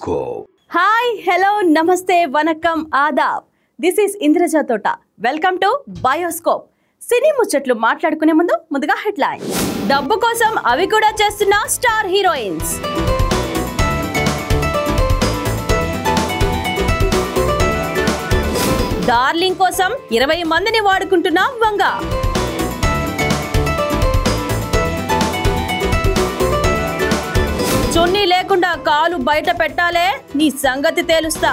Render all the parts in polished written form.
Bioscope. Hi, hello, namaste, vanakkam, adab. This is Indraja Tota. Welcome to Bioscope. సినీ ముచ్చట్లు మాట్లాడుకునే ముందుగా headline. డబ్బు కోసం అవి కూడా చేస్తున్న స్టార్ హీరోయిన్స్. డార్లింగ్ కోసం 20 మందిని వాడుకుంటున్న వంగ. చున్నీ లేకుండా కాలు బయట పెట్టాలే, నీ సంగతి తేలుస్తా.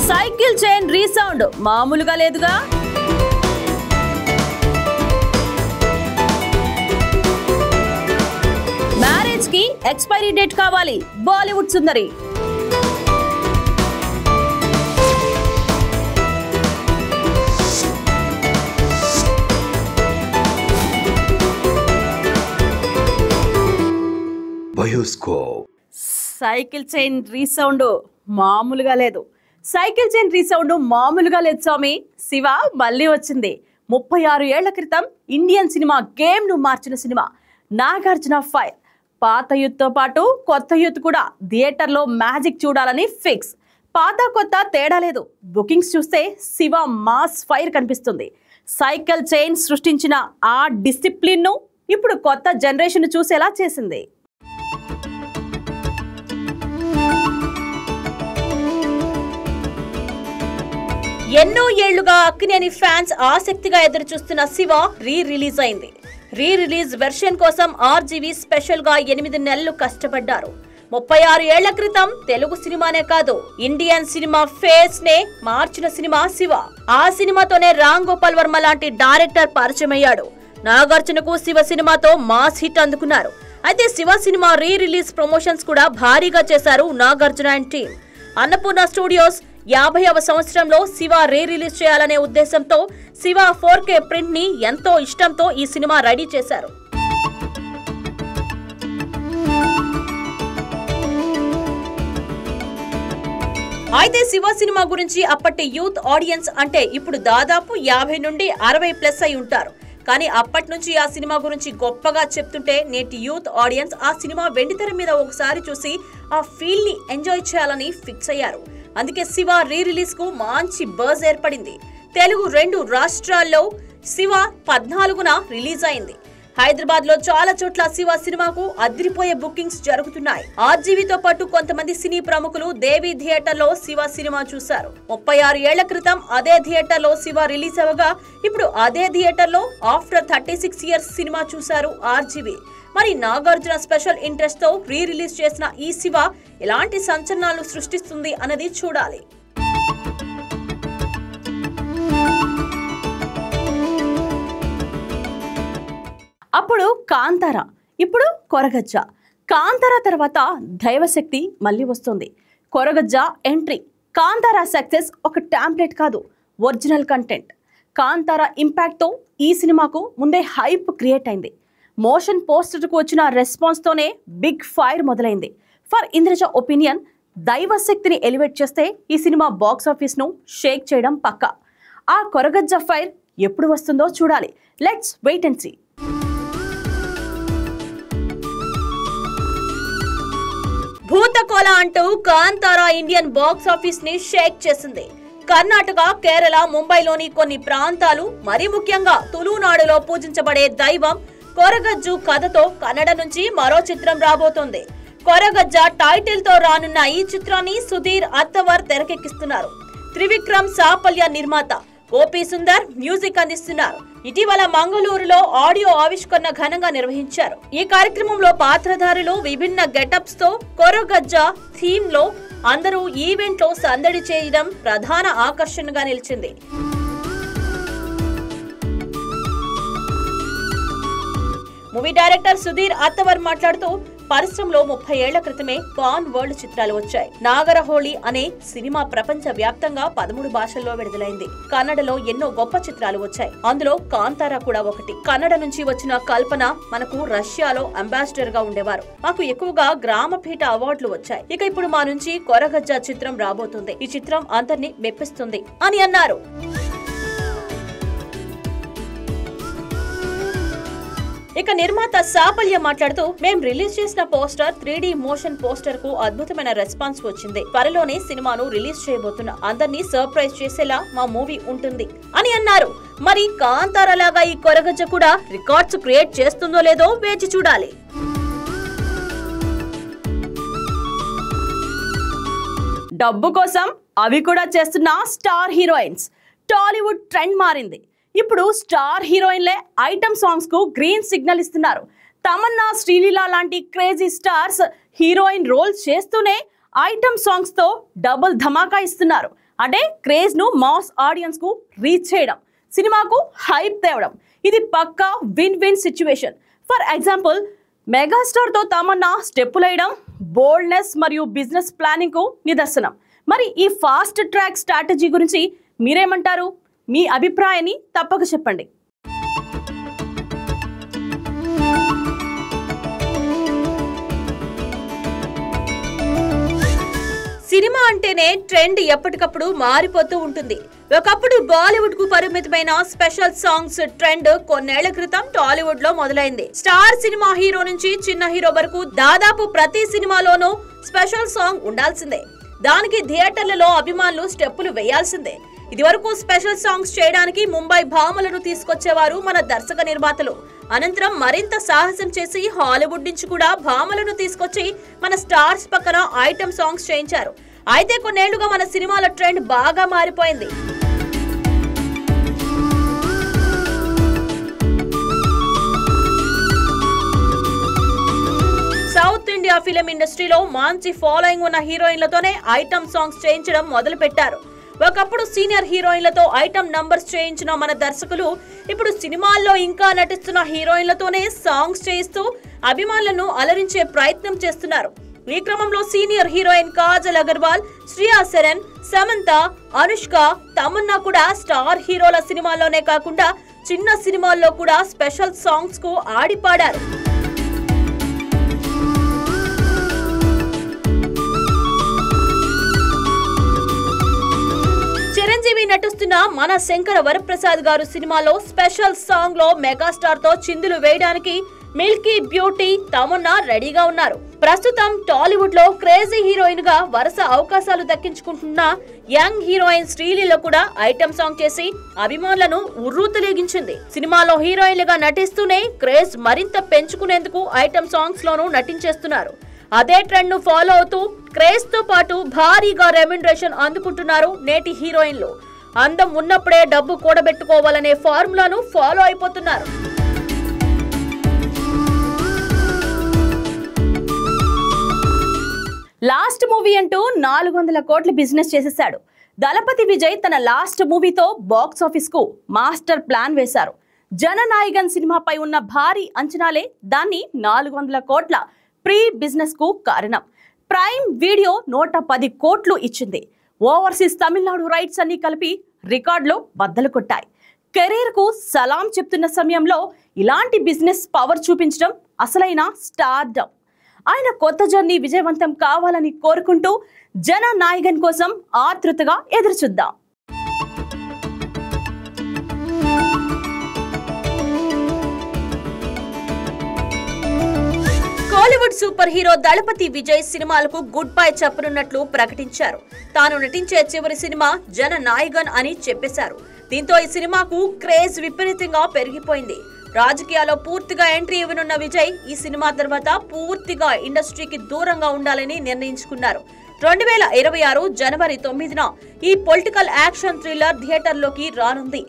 సైకిల్ చైన్ రీసౌండ్ మామూలుగా లేదుగా. మ్యారేజ్ కి ఎక్స్పైరీ డేట్ కావాలి, బాలీవుడ్ సుందరి. Bioscope. సైకిల్ చైన్ రీసౌండ్ మామూలుగా లేదు. సైకిల్ చైన్ రీసౌండ్ మామూలుగా లేదు స్వామి. శివ మళ్ళీ వచ్చింది. 36 ఏళ్ల క్రితం ఇండియన్ సినిమా గేమ్ ను మార్చిన సినిమా నాగార్జున ఫైర్. పాత యూత్ తో పాటు కొత్త యూత్ కూడా థియేటర్లో మ్యాజిక్ చూడాలని ఫిక్స్. పాత కొత్త తేడా లేదు. బుకింగ్స్ చూస్తే శివ మాస్ ఫైర్ కనిపిస్తుంది. సైకిల్ చైన్ సృష్టించిన ఆ డిసిప్లిన్ ను ఇప్పుడు కొత్త జనరేషన్ చూసేలా చేసింది. ఎన్నో ఏళ్లుగా అక్కినేని ఫ్యాన్స్ ఆసక్తిగా ఎదురు చూస్తున్న శివ రిలీజ్ అయింది. రిలీజ్ వెర్షన్ కోసం ఆర్జీవి స్పెషల్ గా 8 నెలలు కష్టపడ్డారు. 36 ఏళ్ల క్రితం తెలుగు సినిమానే కాదు, ఇండియన్ సినిమా ఫేస్ నే మార్చిన సినిమా శివ. ఆ సినిమాతోనే రామ్ గోపాల్ వర్మ లాంటి డైరెక్టర్ పరిచయం అయ్యాడు. నాగార్జునకు శివ సినిమాతో మాస్ హిట్ అందుకున్నారు. అయితే శివ సినిమా రిలీజ్ ప్రమోషన్స్ కూడా భారీగా చేశారు Nagarjuna and team. Annapurna studios 50వ సంవత్సరంలో శివ రిలీజ్ చేయాలనే ఉద్దేశంతో శివ 4K ప్రింట్ ని ఎంతో ఇష్టంతో ఈ సినిమా రెడీ చేశారు. అయితే శివ సినిమా గురించి అప్పటి యూత్ ఆడియన్స్ అంటే ఇప్పుడు దాదాపు 50 నుండి 60+ అయి ఉంటారు. కానీ అప్పటి నుంచి ఆ సినిమా గురించి గొప్పగా చెప్తుంటే నేటి యూత్ ఆడియన్స్ ఆ సినిమా వెండితెర మీద ఒకసారి చూసి ఆ ఫీల్ ని ఎంజాయ్ చేయాలని ఫిక్స్ అయ్యారు. అందుకే శివ రిలీజ్ కు మంచి బజ్ ఏర్పడింది. తెలుగు 2 రాష్ట్రాల్లో శివ 14న రిలీజ్ అయింది. హైదరాబాద్ లో చాలా చోట్ల శివ సినిమాకు అదిరిపోయే బుకింగ్స్ జరుగుతున్నాయి. ఆర్జీవితో పాటు కొంతమంది సినీ ప్రముఖులు దేవి థియేటర్ లో శివ సినిమా చూశారు. 36 ఏళ్ల క్రితం అదే థియేటర్ లో శివ రిలీజ్ అవ్వగా ఇప్పుడు అదే థియేటర్ లో ఆఫ్టర్ 36 ఇయర్స్ సినిమా చూశారు ఆర్జీవి. మరి నాగార్జున స్పెషల్ ఇంట్రెస్ట్ తో రిలీజ్ చేసిన ఈ శివ ఎలాంటి సంచలనాలు సృష్టిస్తుంది అన్నది చూడాలి. అప్పుడు కాంతార, ఇప్పుడు కొరగజ్జ. కాంతార తర్వాత దైవశక్తి మళ్ళీ వస్తుంది. కొరగజ్జ ఎంట్రీ. కాంతార సక్సెస్ ఒక టాంప్లెట్ కాదు, ఒరిజినల్ కంటెంట్. కాంతార ఇంపాక్ట్తో ఈ సినిమాకు ముందే హైప్ క్రియేట్ అయింది. మోషన్ పోస్టర్కు వచ్చిన రెస్పాన్స్తోనే బిగ్ ఫైర్ మొదలైంది. ఫర్ ఇంద్రజ ఒపీనియన్, దైవశక్తిని ఎలివేట్ చేస్తే ఈ సినిమా బాక్స్ ఆఫీస్ను షేక్ చేయడం పక్కా. ఆ కొరగజ్జ ఫైర్ ఎప్పుడు వస్తుందో చూడాలి. Let's wait and see. Bhootakola అంటూ కాంతార ఇండియన్ బాక్స్ ఆఫీస్ ని షేక్ చేసింది. కర్ణాటక, కేరళ, ముంబైలోని కొన్ని ప్రాంతాలు, మరీ ముఖ్యంగా తులునాడులో పూజించబడే దైవం కొరగజ్జు కథతో కన్నడ నుంచి మరో చిత్రం రాబోతోంది. కొరగజ్జ టైటిల్ తో రానున్న ఈ చిత్రాన్ని సుధీర్ అత్తవర్ తెరకెక్కిస్తున్నారు. త్రివిక్రమ్ సాపల్య నిర్మాత, ఓపీ సుందర్ మ్యూజిక్ అందిస్తున్నారు. ఇటీవల మంగళూరులో ఆడియో ఆవిష్కరణ ఘనంగా నిర్వహించారు. ఈ కార్యక్రమంలో పాత్రధారులు విభిన్న గెటప్స్ తో కొరగజ్జ థీమ్ లో అందరూ ఈవెంట్ లో సందడి చేయడం ప్రధాన ఆకర్షణగా నిలిచింది. మూవీ డైరెక్టర్ సుధీర్ అత్తవర్ మాట్లాడుతూ, పరిశ్రమలో 30 ఏళ్ల క్రితమే పాన్ వరల్డ్ చిత్రాలు వచ్చాయి. నాగరహోళి అనే సినిమా ప్రపంచ వ్యాప్తంగా 13 భాషల్లో విడుదలైంది. కన్నడలో ఎన్నో గొప్ప చిత్రాలు వచ్చాయి. అందులో కాంతార కూడా ఒకటి. కన్నడ నుంచి వచ్చిన కల్పన మనకు రష్యాలో అంబాసిడర్ గా ఉండేవారు. మాకు ఎక్కువగా గ్రామపీఠ అవార్డులు వచ్చాయి. ఇక ఇప్పుడు మా నుంచి కొరగజ్జ చిత్రం రాబోతుంది. ఈ చిత్రం అందరినీ మెప్పిస్తుంది అని అన్నారు. ఇక నిర్మాత సాఫల్య మాట్లాడుతూ, మేం రిలీజ్ చేసిన పోస్టర్ 3D మోషన్ పోస్టర్ కు అద్భుతమైన రెస్పాన్స్ వచ్చింది. త్వరలోనే సినిమాను రిలీజ్ చేయబోతున్నా, అందరినీ సర్ప్రైజ్ చేసేలా మా మూవీ ఉంటుంది అని అన్నారు. మరి కాంతార లాగా ఈ కొరగజ్జ కూడా రికార్డ్స్ క్రియేట్ చేస్తుందో లేదో వేచి చూడాలి. డబ్బు కోసం అవి కూడా చేస్తున్న స్టార్ హీరోయిన్స్. టాలీవుడ్ ట్రెండ్ మారింది. ఇప్పుడు స్టార్ హీరోయిన్లే ఐటమ్ సాంగ్స్ కు గ్రీన్ సిగ్నల్ ఇస్తున్నారు. తమన్నా, శ్రీలీల లాంటి క్రేజీ స్టార్స్ హీరోయిన్ రోల్ చేస్తూనే ఐటమ్ సాంగ్స్ తో డబుల్ ధమాకా ఇస్తున్నారు. అంటే క్రేజ్ ను మాస్ ఆడియన్స్ కు రీచ్ చేయడం, సినిమాకు హైప్ తేవడం. ఇది పక్కా win win situation. For example, megastar తో తమన్నా స్టెప్పులేయడం బోల్డ్నెస్ మరియు బిజినెస్ ప్లానింగ్ కు నిదర్శనం. మరి ఈ ఫాస్ట్ ట్రాక్ స్ట్రాటజీ గురించి మీరేమంటారు? మీ అభిప్రాయాన్ని తప్పక చెప్పండి. సినిమా అంటేనే ట్రెండ్ ఎప్పటికప్పుడు మారిపోతూ ఉంటుంది. ఒకప్పుడు బాలీవుడ్ కు పరిమితమైన స్పెషల్ సాంగ్స్ ట్రెండ్ కొన్నేళ్ల క్రితం టాలీవుడ్ లో మొదలైంది. స్టార్ సినిమా హీరో నుంచి చిన్న హీరో వరకు దాదాపు ప్రతి సినిమాలోనూ స్పెషల్ సాంగ్ ఉండాల్సిందే. దానికి థియేటర్లలో అభిమానులు స్టెప్పులు వేయాల్సిందే. ఇది వరకు స్పెషల్ సాంగ్స్ చేయడానికి ముంబై భామలను తీసుకొచ్చేవారు మన దర్శక నిర్మాతలు. అనంతరం మరింత సాహసం చేసి హాలీవుడ్ నుంచి కూడా భామలను తీసుకొచ్చి మన స్టార్స్ పక్కన ఐటమ్ సాంగ్స్ చేయించారు. అయితే కొన్నేళ్లుగా మన సినిమాల ట్రెండ్ బాగా మారిపోయింది. సౌత్ ఇండియా ఫిలిం ఇండస్ట్రీలో మంచి ఫాలోయింగ్ ఉన్న హీరోయిన్లతోనే ఐటమ్ సాంగ్స్ చేయించడం మొదలు పెట్టారు. ఒకప్పుడు సీనియర్ హీరోయిన్లతో ఐటమ్ నంబర్స్ చేయించిన మన దర్శకులు ఇప్పుడు సినిమాల్లో ఇంకా నటిస్తున్న హీరోయిన్లతోనే సాంగ్స్ చేయిస్తూ అభిమానులను అలరించే ప్రయత్నం చేస్తున్నారు. ఈ క్రమంలో సీనియర్ హీరోయిన్ కాజల్ అగర్వాల్, శ్రియా శరన్, సమంత, అనుష్క, తమన్నా కూడా స్టార్ హీరోల సినిమాల్లోనే కాకుండా చిన్న సినిమాల్లో కూడా స్పెషల్ సాంగ్స్ కు ఆడిపాడారు. చిరంజీవి నటిస్తున్న మన శంకర వరప్రసాద్ గారు సినిమాలో స్పెషల్ సాంగ్ లో మెగాస్టార్ తో చిందులు వేయడానికి మిల్కీ బ్యూటీ తమన్నా రెడీగా ఉన్నారు. ప్రస్తుతం టాలీవుడ్ లో క్రేజీ హీరోయిన్ గా వరుస అవకాశాలు దక్కించుకుంటున్న యంగ్ హీరోయిన్ శ్రీలీల కూడా ఐటమ్ సాంగ్ చేసి అభిమానులను ఉర్రూతలేగించింది. సినిమాలో హీరోయిన్లుగా నటిస్తూనే క్రేజ్ మరింత పెంచుకునేందుకు ఐటమ్ సాంగ్స్ లోనూ నటించేస్తున్నారు. అదే ట్రెండ్ ను ఫాలో అవుతూ క్రేజ్ తో పాటు భారీగా రెమ్యునరేషన్ అందుకుంటున్నారు నేటి హీరోయిన్లు. అందం ఉన్నప్పుడే డబ్బు కూడబెట్టుకోవాలనే ఫార్ములాను ఫాలో అయిపోతున్నారు. లాస్ట్ మూవీ అంటూ 400 కోట్ల బిజినెస్ చేసేశాడు. దళపతి విజయ్ తన లాస్ట్ మూవీతో బాక్స్ ఆఫీస్ కు మాస్టర్ ప్లాన్ వేశారు. జననాయగన్ సినిమాపై ఉన్న భారీ అంచనాలే దాన్ని 400 కోట్ల ప్రీ బిజినెస్ కు కారణం. ప్రైమ్ వీడియో 110 కోట్లు ఇచ్చింది. ఓవర్సీస్ తమిళనాడు రైట్స్ అన్ని కలిపి రికార్డులు బద్దలు కొట్టాయి. కెరీర్ కు సలాం చెప్తున్న సమయంలో ఇలాంటి బిజినెస్ పవర్ చూపించడం అసలైన స్టార్డమ్. ఆయన కొత్త జర్నీ విజయవంతం కావాలని కోరుకుంటూ జననాయగన్ కోసం ఆతృతగా ఎదురుచూద్దాం. టాలీవుడ్ సూపర్ హీరో దళపతి విజయ్ సినిమాలకు గుడ్ బై చెప్పనున్నట్లు ప్రకటించారు. తాను నటించే చివరి సినిమా జననాయగన్ అని చెప్పేశారు. దీంతో ఈ సినిమాకు క్రేజ్ విపరీతంగా పెరిగిపోయింది. రాజకీయాల్లో పూర్తిగా ఎంట్రీ ఇవ్వనున్న విజయ్ ఈ సినిమా తర్వాత పూర్తిగా ఇండస్ట్రీకి దూరంగా ఉండాలని నిర్ణయించుకున్నారు. 2026 జనవరి 9న ఈ పొలిటికల్ యాక్షన్ థ్రిల్లర్ థియేటర్లోకి రానుంది.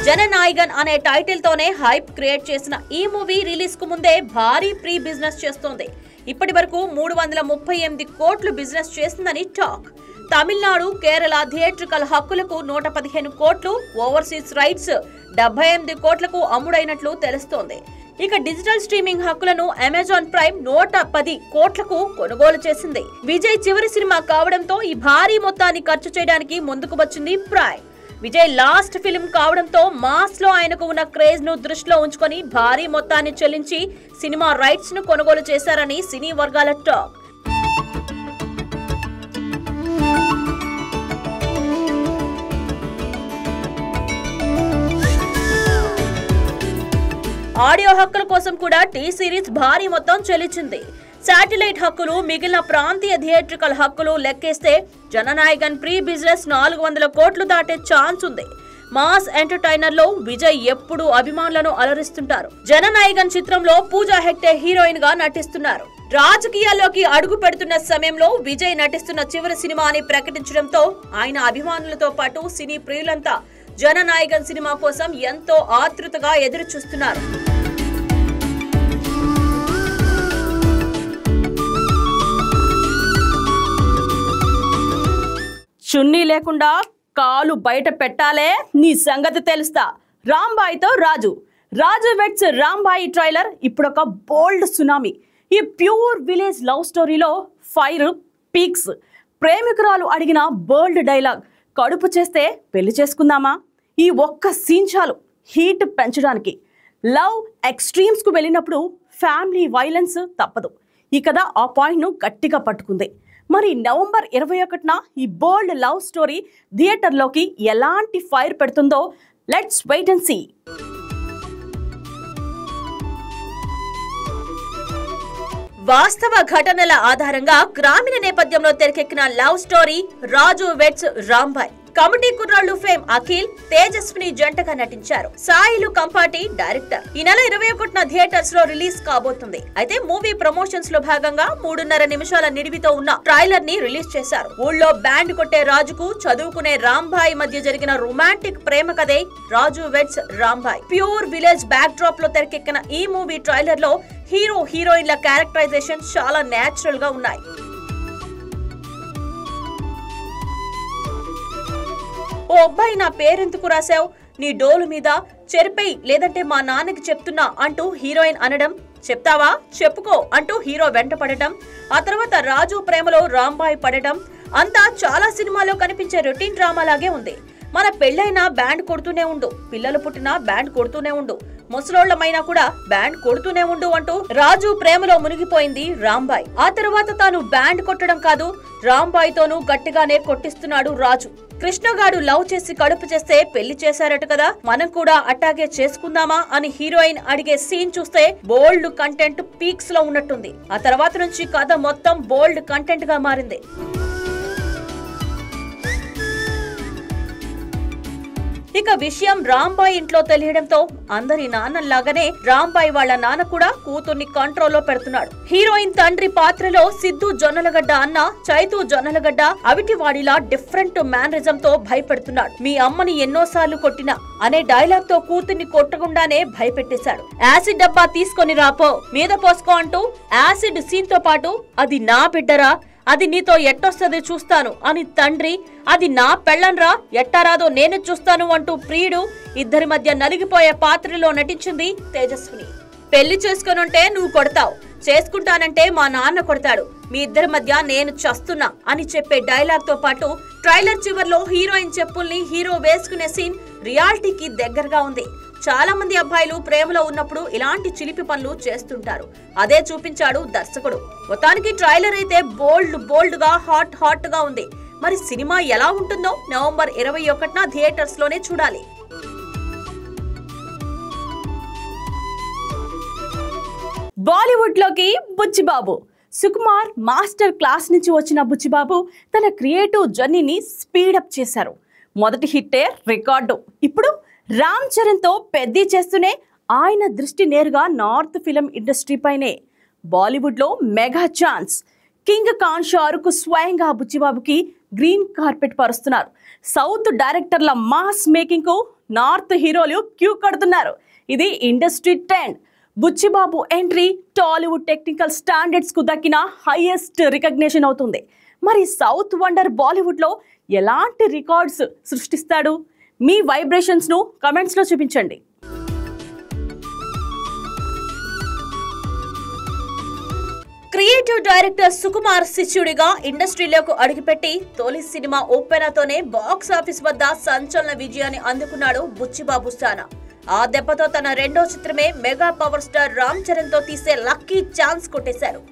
జననాయగన్ అనే టైటిల్ తోనే హైప్ క్రియేట్ చేసిన ఈ మూవీ రిలీజ్ కు ముందే భారీ ప్రీ బిజినెస్ చేస్తోంది. ఇప్పటి వరకు 338 కోట్లు బిజినెస్ చేసిందని టాక్. తమిళనాడు, కేరళ థియేట్రికల్ హక్కులకు 115 కోట్లు, ఓవర్సీస్ రైట్స్ 78 కోట్లకు అమ్ముడైనట్లు తెలుస్తోంది. ఇక డిజిటల్ స్ట్రీమింగ్ హక్కులను అమెజాన్ ప్రైమ్ 110 కోట్లకు కొనుగోలు చేసింది. విజయ్ చివరి సినిమా కావడంతో ఈ భారీ మొత్తాన్ని ఖర్చు చేయడానికి ముందుకు వచ్చింది ప్రైమ్. విజయ్ లాస్ట్ ఫిల్మ్ కావడంతో మాస్ లో ఆయనకు ఉన్న క్రేజ్ ను దృష్టిలో ఉంచుకొని భారీ మొత్తాన్ని చెల్లించి సినిమా రైట్స్ ను కొనుగోలు చేశారని సినీ వర్గాల టాక్. ఆడియో హక్కుల కోసం కూడా టీ సిరీస్ భారీ మొత్తం చెల్లించింది. శాటిలైట్ హక్కులు, మిగిలిన ప్రాంతీయ థియేట్రికల్ హక్కులు లెక్కేస్తే జననాయకన్ ప్రీ బిజినెస్ 400 కోట్లు దాటే ఛాన్స్ ఉంది. మాస్ ఎంటర్టైనర్ లో విజయ్ ఎప్పుడూ అభిమానులను అలరిస్తుంటారు. జననాయకన్ చిత్రంలో పూజా హెగ్డే హీరోయిన్ గా నటిస్తున్నారు. రాజకీయాల్లోకి అడుగు పెడుతున్న సమయంలో విజయ్ నటిస్తున్న చివరి సినిమా అని ప్రకటించడంతో ఆయన అభిమానులతో పాటు సినీ ప్రియులంతా జననాయకన్ సినిమా కోసం ఎంతో ఆతృతగా ఎదురు చూస్తున్నారు. చున్నీ లేకుండా కాలు బయట పెట్టాలే, నీ సంగతి తెలుస్తా. రాంబాయితో రాజు వెట్స్ రాంబాయి ట్రైలర్ ఇప్పుడొక బోల్డ్ సునామీ. ఈ ప్యూర్ విలేజ్ లవ్ స్టోరీలో ఫైర్, పీక్స్, ప్రేమికురాలు అడిగిన బోల్డ్ డైలాగ్, కడుపు చేస్తే పెళ్లి చేసుకుందామా, ఈ ఒక్క సీన్ చాలు హీట్ పెంచడానికి. లవ్ ఎక్స్ట్రీమ్స్కు వెళ్ళినప్పుడు ఫ్యామిలీ వైలెన్స్ తప్పదు. ఈ కథ ఆ పాయింట్ను గట్టిగా పట్టుకుంది. మరి నవంబర్ 21న ఈ బోల్డ్ లవ్ స్టోరీ థియేటర్లోకి ఎలాంటి ఫైర్ పెడుతుందో లెట్స్ వెయిట్ అండ్ సీ. వాస్తవ ఘటనల ఆధారంగా గ్రామీణ నేపథ్యంలో తెరకెక్కిన love story Raju weds Rambai. Committee కుర్రాళ్ళు ఫేమ్ అఖిల్, తేజస్విని జంటగా నటించారు. సాయిలు కంపాటి డైరెక్టర్. ఈ నెల 21న థియేటర్స్ లో రిలీజ్ కాబోతుంది. అయితే మూవీ ప్రమోషన్స్ లో భాగంగా 3.5 నిమిషాల నిడివితో ఉన్న ట్రైలర్ ని రిలీజ్ చేశారు. ఊళ్ళో బ్యాండ్ కొట్టే రాజుకు చదువుకునే రాంబాయ్ మధ్య జరిగిన రొమాంటిక్ ప్రేమ కథే Raju weds Rambai. Pure village backdrop లో తెరకెక్కిన ఈ మూవీ ట్రైలర్ లో హీరో హీరోయిన్ల క్యారెక్టరైజేషన్ చాలా నేచురల్ గా ఉన్నాయి. ఓ అబ్బాయి, నా పేరెందుకు రాశావు, నీ డోలు మీద చెరిపై లేదంటే మా నాన్నకి చెప్తున్నా అంటూ హీరోయిన్ అనడం, చెప్తావా చెప్పుకో అంటూ హీరో వెంట పడటం, ఆ తర్వాత రాజు ప్రేమలో రాంబాయ్ పడటం అంతా చాలా సినిమాలో కనిపించే రొటీన్ డ్రామా లాగే ఉంది. మన పెళ్ళైనా బ్యాండ్ కొడుతూనే ఉండు, పిల్లలు పుట్టినా బ్యాండ్ కొడుతూనే ఉండు, ముసలోళ్లమైనా కూడా బ్యాండ్ కొడుతూనే ఉండు అంటూ రాజు ప్రేమలో మునిగిపోయింది రాంబాయ్. ఆ తర్వాత తాను బ్యాండ్ కొట్టడం కాదు, రాంబాయ్ తోనూ గట్టిగానే కొట్టిస్తున్నాడు రాజు. కృష్ణగాడు లవ్ చేసి కడుపు చేస్తే పెళ్లి చేశారట కదా, మనం కూడా అట్టాగే చేసుకుందామా అని హీరోయిన్ అడిగే సీన్ చూస్తే బోల్డ్ కంటెంట్ పీక్స్ లో ఉన్నట్టుంది. ఆ తర్వాత నుంచి కథ మొత్తం బోల్డ్ కంటెంట్ గా మారింది. ఇక విషయం రాంబాయ్ ఇంట్లో తెలియడంతో అందరి నాన్నలాగానే రాంబాయ్ వాళ్ళ నాన్న కూడా కూతుర్ని కంట్రోల్లో పెడుతున్నాడు. హీరోయిన్ తండ్రి పాత్రలో సిద్ధు జొన్నలగడ్డ అన్న చైతు జొన్నలగడ్డ అవిటివాడిలా డిఫరెంట్ మేనరిజం తో భయపెడుతున్నాడు. మీ అమ్మని ఎన్నోసార్లు కొట్టినా అనే డైలాగ్ తో కూతుర్ని కొట్టకుండానే భయపెట్టేశాడు. యాసిడ్ డబ్బా తీసుకొని రాపో, మీద పోసుకో అంటూ యాసిడ్ సీన్ తో పాటు అది నా బిడ్డరా, అది నీతో ఎట్టొస్తది చూస్తాను అని తండ్రి, అది నా పెళ్ళన్రా, ఎట్టారాదో నేను చూస్తాను అంటూ ప్రియుడు, ఇద్దరి మధ్య నలిగిపోయే పాత్రలో నటించింది తేజస్విని. పెళ్లి చేసుకునుంటే నువ్వు కొడతావు, చేసుకుంటానంటే మా నాన్న కొడతాడు, మీ ఇద్దరి మధ్య నేను చస్తున్నా అని చెప్పే డైలాగ్ తో పాటు ట్రైలర్ చివర్లో హీరోయిన్ చెప్పుల్ని హీరో వేసుకునే సీన్ రియాలిటీకి దగ్గరగా ఉంది. చాలా మంది అబ్బాయిలు ప్రేమలో ఉన్నప్పుడు ఇలాంటి చిలిపి పనులు చేస్తుంటారు. అదే చూపించాడు దర్శకుడు. మొత్తానికి ట్రైలర్ అయితే బోల్డ్ గా హాట్ గా ఉంది. మరి సినిమా ఎలా ఉంటుందో నవంబర్ 21న థియేటర్స్ లోనే చూడాలి. బాలీవుడ్ లోకి బుచ్చిబాబు. సుకుమార్ మాస్టర్ క్లాస్ నుంచి వచ్చిన బుచ్చిబాబు తన క్రియేటివ్ జర్నీని స్పీడప్ చేశారు. మొదటి హిట్టే రికార్డు. ఇప్పుడు రామ్ చరణ్ తో పెద్ద చేస్తూనే ఆయన దృష్టి నేరుగా నార్త్ ఫిలిం ఇండస్ట్రీ పైనే. బాలీవుడ్ లో mega chance. King Khan Shahrukh స్వయంగా బుచ్చిబాబుకి గ్రీన్ కార్పెట్ పరుస్తున్నారు. సౌత్ డైరెక్టర్ల మాస్ మేకింగ్ కు నార్త్ హీరోలు క్యూ కడుతున్నారు. ఇది industry trend. Buchibabu entry Tollywood technical standards కు దక్కిన హైయెస్ట్ రికగ్నిషన్ అవుతుంది. మరి సౌత్ వండర్ బాలీవుడ్ లో ఎలాంటి రికార్డ్స్ సృష్టిస్తాడు? మీ వైబ్రేషన్స్ ను కమెంట్స్ లో చూపించండి. క్రియేటివ్ డైరెక్టర్ సుకుమార్ శిష్యుడిగా ఇండస్ట్రీలోకి అడుగుపెట్టి తొలి సినిమా ఓపెనతోనే బాక్స్ ఆఫీస్ వద్ద సంచలన విజయాన్ని అందుకున్నాడు బుచ్చిబాబు సానా. ఆ దెబ్బతో తన రెండో చిత్రమే mega power star Ram Charan తో తీసే లక్కీ ఛాన్స్ కొట్టేశారు.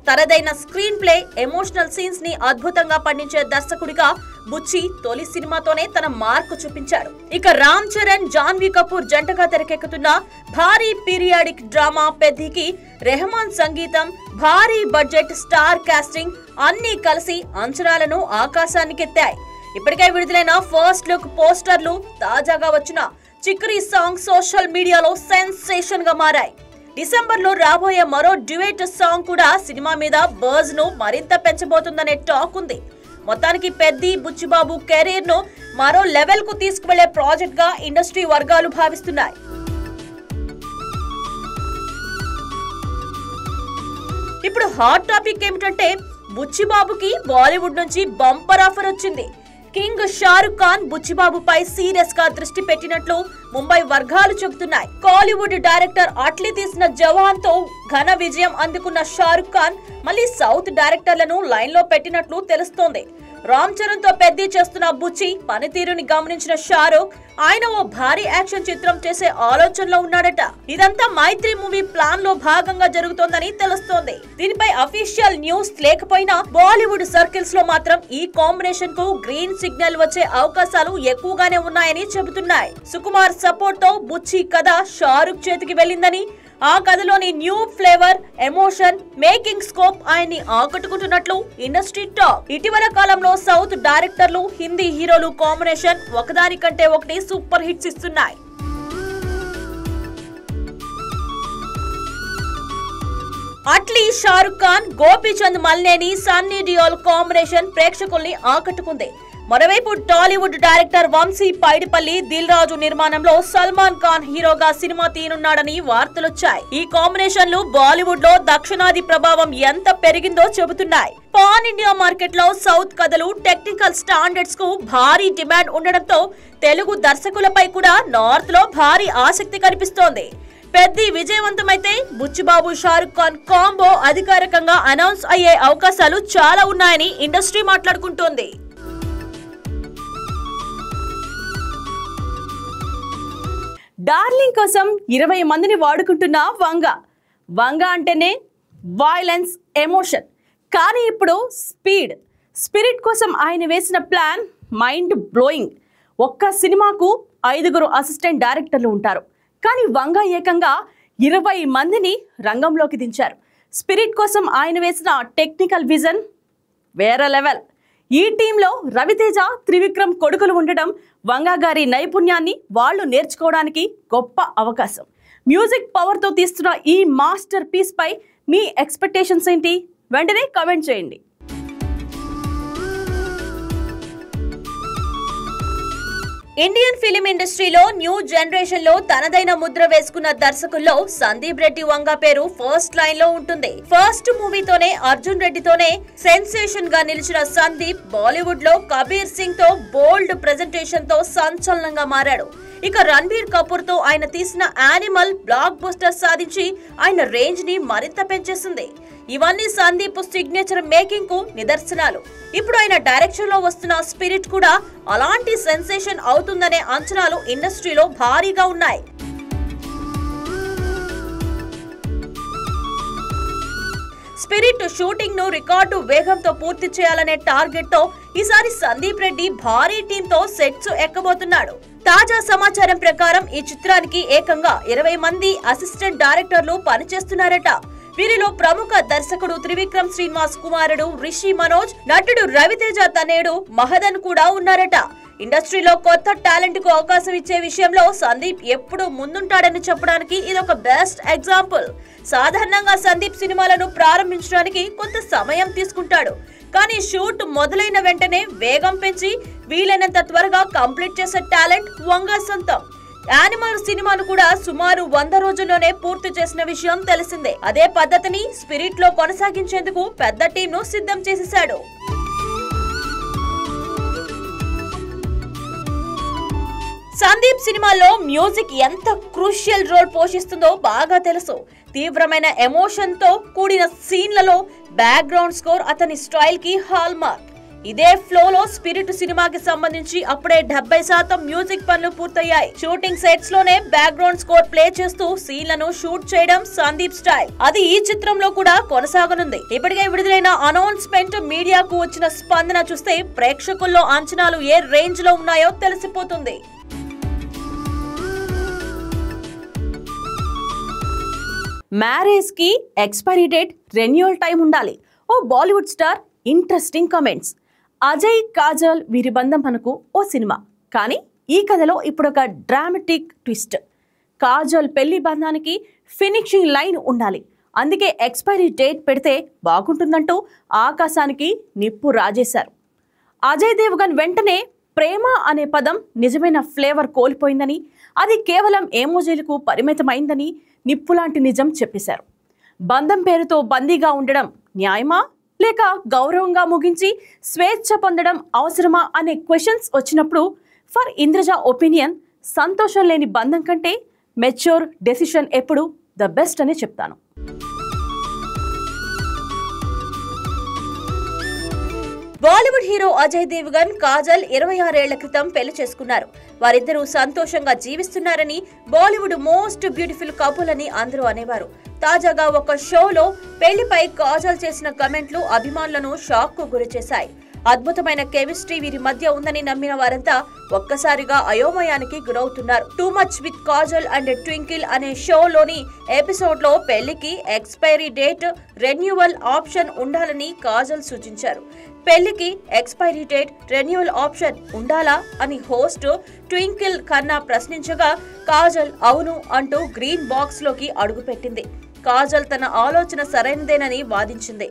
తనదైన స్క్రీన్ ప్లే, ఎమోషనల్ సీన్స్ ని అద్భుతంగా పండించే దర్శకుడిగా బుచ్చి తొలి సినిమాతోనే తన మార్కు చూపించాడు. ఇక రామ్ చరణ్, జాన్వీ కపూర్ జంటగా తెరకెక్కుతున్న భారీ పీరియాడిక్ డ్రామా పెద్దికి రెహమాన్ సంగీతం, భారీ బడ్జెట్, స్టార్ కాస్టింగ్ అన్నీ కలిసి అంచనాలను ఆకాశానికెత్తాయి. ఇప్పటికే విడుదలైన ఫస్ట్ లుక్ పోస్టర్లు, తాజాగా వచ్చిన చిక్రీ సాంగ్ సోషల్ మీడియాలో సెన్సేషన్ గా మారాయి. డిసెంబర్ లో రాబోయే మరో డ్యూయెట్ సాంగ్ కూడా సినిమా మీద బజ్ ను మరింత పెంచబోతుందనే టాక్ ఉంది. మొత్తానికి పెద్ది, బుచ్చిబాబు కెరీర్ ను మరో లెవెల్ కు తీసుకువెళ్లే ప్రాజెక్ట్ గా ఇండస్ట్రీ వర్గాలు భావిస్తున్నాయి. ఇప్పుడు హాట్ టాపిక్ ఏమిటంటే బుచ్చిబాబుకి బాలీవుడ్ నుంచి బంపర్ ఆఫర్ వచ్చింది. కింగ్ షారుఖ్ ఖాన్ బుచ్చిబాబుపై సీరియస్ గా దృష్టి పెట్టినట్లు ముంబై వర్గాలు చెబుతున్నాయి. కాలీవుడ్ డైరెక్టర్ అట్లీ తీసిన జవాన్ తో ఘన విజయం అందుకున్న షారుఖ్ ఖాన్ మళ్ళీ సౌత్ డైరెక్టర్లను లైన్ లో పెట్టినట్లు తెలుస్తోంది. రామ్ చరణ్ తో పెద్ది చేస్తున్న బుచ్చి పనితీరుని గమనించిన షారుఖ్ ఆయన ఓ భారీ యాక్షన్ చిత్రం చేసే ఆలోచనలో ఉన్నాడట. ఇదంతా మైత్రి మూవీ ప్లాన్ లో భాగంగా జరుగుతోందని తెలుస్తోంది. దీనిపై అఫీషియల్ న్యూస్ లేకపోయినా బాలీవుడ్ సర్కిల్స్ లో మాత్రం ఈ కాంబినేషన్ కు గ్రీన్ సిగ్నల్ వచ్చే అవకాశాలు ఎక్కువగానే ఉన్నాయని చెబుతున్నాయి. సుకుమార్ సపోర్ట్ తో బుచ్చి కథ షారుఖ్ చేతికి వెళ్ళిందని, ఆ కథలోని new flavour, emotion, making scope ఆయన్ని ఆకట్టుకుంటున్నట్లు ఇండస్ట్రీ టాక్. ఇటీవల కాలంలో సౌత్ డైరెక్టర్లు, హిందీ హీరోలు కాంబినేషన్ ఒకదానికంటే ఒకటి సూపర్ హిట్స్ ఇస్తున్నాయి. అట్లీ, షారుఖ్ ఖాన్, గోపీచంద్ మల్నేని, సన్నీ డియోల్ కాంబినేషన్ ప్రేక్షకుల్ని ఆకట్టుకుంది. మరోవైపు టాలీవుడ్ డైరెక్టర్ వంశీ పైడిపల్లి దిల్ రాజు నిర్మాణంలో సల్మాన్ ఖాన్ హీరోగా సినిమా తీయనున్నాడని వార్తలొచ్చాయి. ఈ కాంబినేషన్లు బాలీవుడ్ లో దక్షిణాది ప్రభావం ఎంత పెరిగిందో చెబుతున్నాయి. పాన్ ఇండియా మార్కెట్ లో సౌత్ కథలు, టెక్నికల్ స్టాండర్డ్స్ కు భారీ డిమాండ్ ఉండడంతో తెలుగు దర్శకులపై కూడా నార్త్ లో భారీ ఆసక్తి కనిపిస్తోంది. పెద్ది విజయవంతమైతే బుచ్చిబాబు, షారుఖ్ ఖాన్ కాంబో అధికారికంగా అనౌన్స్ అయ్యే అవకాశాలు చాలా ఉన్నాయని ఇండస్ట్రీ మాట్లాడుకుంటోంది. డార్లింగ్ కోసం 20 మందిని వాడుకుంటున్న వంగ అంటేనే వైలెన్స్, ఎమోషన్. కానీ ఇప్పుడు స్పిరిట్ కోసం ఆయన వేసిన ప్లాన్ మైండ్ బ్లోయింగ్. ఒక్క సినిమాకు 5 అసిస్టెంట్ డైరెక్టర్లు ఉంటారు. కానీ వంగ ఏకంగా 20 మందిని రంగంలోకి దించారు. స్పిరిట్ కోసం ఆయన వేసిన టెక్నికల్ విజన్ వేరే లెవెల్. ఈ టీంలో రవితేజ, త్రివిక్రమ్ కొడుకులు ఉండడం వంగ గారి నైపుణ్యాన్ని వాళ్ళు నేర్చుకోవడానికి గొప్ప అవకాశం. మ్యూజిక్ పవర్ తో తీస్తున్న ఈ మాస్టర్ పీస్ పై మీ ఎక్స్పెక్టేషన్స్ ఏంటి? వెంటనే కామెంట్ చేయండి. ఇండియన్ ఫిలిం ఇండస్ట్రీలో న్యూ జనరేషన్ లో తనదైన ముద్ర వేసుకున్న దర్శకుల్లో సందీప్ రెడ్డి వంగ పేరు ఫస్ట్ లైన్ లో ఉంటుంది. ఫస్ట్ మూవీతోనే అర్జున్ రెడ్డితోనే సెన్సేషన్ గా నిలిచిన సందీప్ బాలీవుడ్ లో కబీర్ సింగ్ తో బోల్డ్ ప్రెజెంటేషన్ తో సంచలనంగా మారాడు. ఇక రణబీర్ కపూర్ తో ఆయన తీసిన యానిమల్ బ్లాక్ బస్టర్ సాధించి ఆయన రేంజ్ ని మరింత పెంచేసింది. ఇవన్నీ సందీప్ సిగ్నేచర్ మేకింగ్ కు నిదర్శనాలు. ఇప్పుడు ఆయన డైరెక్షన్ లో వస్తున్న స్పిరిట్ కూడా అలాంటి సెన్సేషన్ అవుతుందనే అంచనాలు ఇండస్ట్రీలో భారీగా ఉన్నాయి. స్పిరిట్ షూటింగ్ ను రికార్డు వేగంతో పూర్తి చేయాలనే టార్గెట్ తో ఈసారి సందీప్ రెడ్డి భారీ టీమ్ తో సెట్స్ ఎక్కబోతున్నాడు. తాజా సమాచారం ప్రకారం ఈ చిత్రానికి ఏకంగా 20 మంది అసిస్టెంట్ డైరెక్టర్లు పనిచేస్తున్నారట. వీరిలో ప్రముఖ దర్శకుడు త్రివిక్రమ్ శ్రీనివాస్ కుమారుడు రిషి మనోజ్, నటుడు రవితేజ తనేడు మహదన్ కూడా ఉన్నారట. ఇండస్ట్రీలో కొత్త టాలెంట్ కు అవకాశం ఇచ్చే విషయంలో సందీప్ ఎప్పుడు ముందుంటాడని చెప్పడానికి ఇదొక బెస్ట్ ఎగ్జాంపుల్. సాధారణంగా సందీప్ సినిమాలను ప్రారంభించడానికి కొంత సమయం తీసుకుంటాడు. కానీ షూట్ మొదలైన వెంటనే వేగం పెంచి వీలైనంత త్వరగా కంప్లీట్ చేసే టాలెంట్ వంగ సొంతం. యానిమల్ సినిమాను కూడా సుమారు 100 రోజుల్లోనే పూర్తి చేసిన విషయం తెలిసిందే. అదే పద్ధతిని స్పిరిట్ లో కొనసాగించేందుకు పెద్ద టీం ను సిద్ధం చేసేశాడు. సందీప్ సినిమాలో మ్యూజిక్ ఎంత క్రూషియల్ రోల్ పోషిస్తుందో బాగా తెలుసు. తీవ్రమైన ఎమోషన్ తో కూడిన సీన్లలో బ్యాక్గ్రౌండ్ స్కోర్ అతని స్టైల్ కి హాల్ మార్క్. ఇదే ఫ్లోలో స్పిరిట్ సినిమాకి సంబంధించి అప్పుడే 70% మ్యూజిక్ పనులు పూర్తయ్యాయి. షూటింగ్ సెట్స్ లోనే బ్యాక్గ్రౌండ్ స్కోర్ ప్లే చేస్తూ సీన్లను షూట్ చేయడం సందీప్ స్టైల్. అది ఈ చిత్రంలో కూడా కొనసాగనుంది. ఇప్పటికే విడుదలైన అనౌన్స్మెంట్, మీడియాకు వచ్చిన స్పందన చూస్తే ప్రేక్షకుల్లో అంచనాలు ఏ రేంజ్ లో ఉన్నాయో తెలిసిపోతుంది. మ్యారేజ్ కి ఎక్స్పైరీ డేట్, రెన్యూవల్ టైం ఉండాలి. ఓ Bollywood star interesting comments. Ajay, Kajal వీరి బంధం మనకు ఓ సినిమా, కానీ ఈ కథలో ఇప్పుడు ఒక డ్రామాటిక్ ట్విస్ట్. కాజల్ పెళ్లి బంధానికి ఫినిషింగ్ లైన్ ఉండాలి, అందుకే ఎక్స్పైరీ డేట్ పెడితే బాగుంటుందంటూ ఆకాశానికి నిప్పు రాజేశారు. అజయ్ దేవగన్ వెంటనే ప్రేమ అనే పదం నిజమైన ఫ్లేవర్ కోల్పోయిందని, అది కేవలం ఎమోజీలకు పరిమితమైందని నిప్పులాంటి నిజం చెప్పేశారు. బంధం పేరుతో బందీగా ఉండడం న్యాయమా, లేక గౌరవంగా ముగించి స్వేచ్ఛ పొందడం అవసరమా అనే క్వశ్చన్స్ వచ్చినప్పుడు ఫర్ ఇంద్రజ ఒపీనియన్, సంతోషం లేని బంధం కంటే మెచ్యూర్ డెసిషన్ ఎప్పుడు ద బెస్ట్ అని చెప్తాను. బాలీవుడ్ హీరో అజయ్ దేవగన్, కాజల్ 26 ఏళ్ల క్రితం పెళ్లి చేసుకున్నారు. వారిద్దరూ సంతోషంగా జీవిస్తున్నారని, బాలీవుడ్ మోస్ట్ బ్యూటిఫుల్ కపుల్ అని అందరూ అనేవారు. తాజాగా ఒక షోలో పెళ్లిపై కాజల్ చేసిన కామెంట్లు అభిమానులను షాక్ కు గురిచేశాయి. అద్భుతమైన కెమిస్ట్రీ వీరి మధ్య ఉందని నమ్మిన వారంతా ఒక్కసారిగా అయోమయానికి గురవుతున్నారు. Too much with Kajal and twinkle అనే షోలోని ఎపిసోడ్ లో పెళ్లికి ఎక్స్పైరీ డేట్, రెన్యూవల్ ఆప్షన్ ఉండాలని కాజల్ సూచించారు. పెళ్లికి ఎక్స్పైరీ డేట్, రెన్యూవల్ ఆప్షన్ ఉండాలా అని హోస్ట్ ట్వింకిల్ ఖన్నా ప్రశ్నించగా కాజల్ అవును అంటూ గ్రీన్ బాక్స్ లోకి అడుగుపెట్టింది. కాజల్ తన ఆలోచన సరైనదేనని వాదించింది.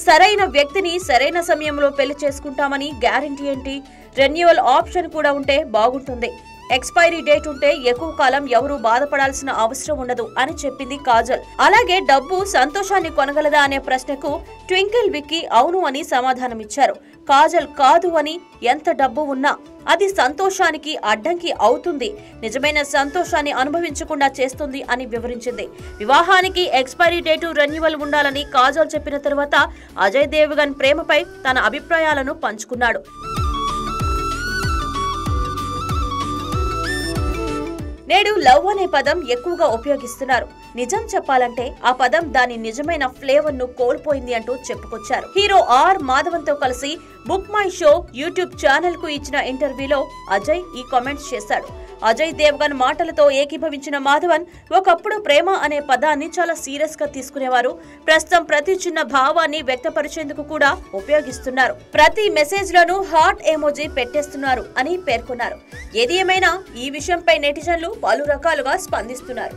సరైన వ్యక్తిని సరైన సమయంలో పెళ్లి చేసుకుంటామని గ్యారంటీ ఏంటి? రెన్యూవల్ ఆప్షన్ కూడా ఉంటే బాగుంటుంది. ఎక్స్పైరీ డేట్ ఉంటే ఎక్కువ కాలం ఎవరూ బాధపడాల్సిన అవసరం ఉండదు అని చెప్పింది కాజల్. అలాగే డబ్బు సంతోషాన్ని కొనగలదా అనే ప్రశ్నకు ట్వింకిల్ విక్కీ అవును అని సమాధానమిచ్చారు. కాజల్ కాదు అని, ఎంత డబ్బు ఉన్నా అది సంతోషానికి అడ్డంకి అవుతుంది, నిజమైన సంతోషాన్ని అనుభవించకుండా చేస్తుంది అని వివరించింది. వివాహానికి ఎక్స్పైరీ డేటు, రెన్యూవల్ ఉండాలని కాజల్ చెప్పిన తర్వాత అజయ్ దేవగన్ ప్రేమపై తన అభిప్రాయాలను పంచుకున్నాడు. నేడు లవ్ అనే పదం ఎక్కువగా ఉపయోగిస్తున్నారు. నిజం చెప్పాలంటే ఆ పదం దాని నిజమైన ఫ్లేవర్ ను కోల్పోయింది అంటూ చెప్పుకొచ్చారు. హీరో ఆర్ మాధవన్ తో కలిసి book my show YouTube channel కు ఇచ్చిన ఇంటర్వ్యూలో అజయ్ ఈ కామెంట్స్ చేశాడు. అజయ్ దేవగన్ మాటలతో ఏకీభవించిన మాధవన్, ఒకప్పుడు ప్రేమ అనే పదాన్ని చాలా సీరియస్ గా తీసుకునేవారు. ప్రస్తుతం ప్రతి చిన్న భావాన్ని వ్యక్తపరిచేందుకు కూడా ఉపయోగిస్తున్నారు. ప్రతి మెసేజ్ లోనూ హార్ట్ ఎమోజీ పెట్టేస్తున్నారు అని పేర్కొన్నారు. ఏది ఏమైనా ఈ విషయంపై నెటిజన్లు పలు రకాలుగా స్పందిస్తున్నారు.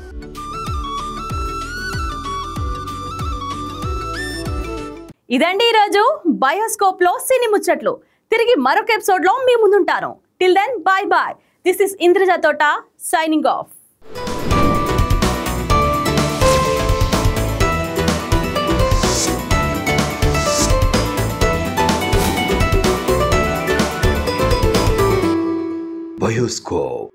ఇదండి ఈరోజు బయోస్కోప్ లో సినీ ముచ్చట్లు. తిరిగి మరొక ఎపిసోడ్ లో మీ ముందుంటాను. Till then bye bye. This is Indraja Thota signing of. Bioscope.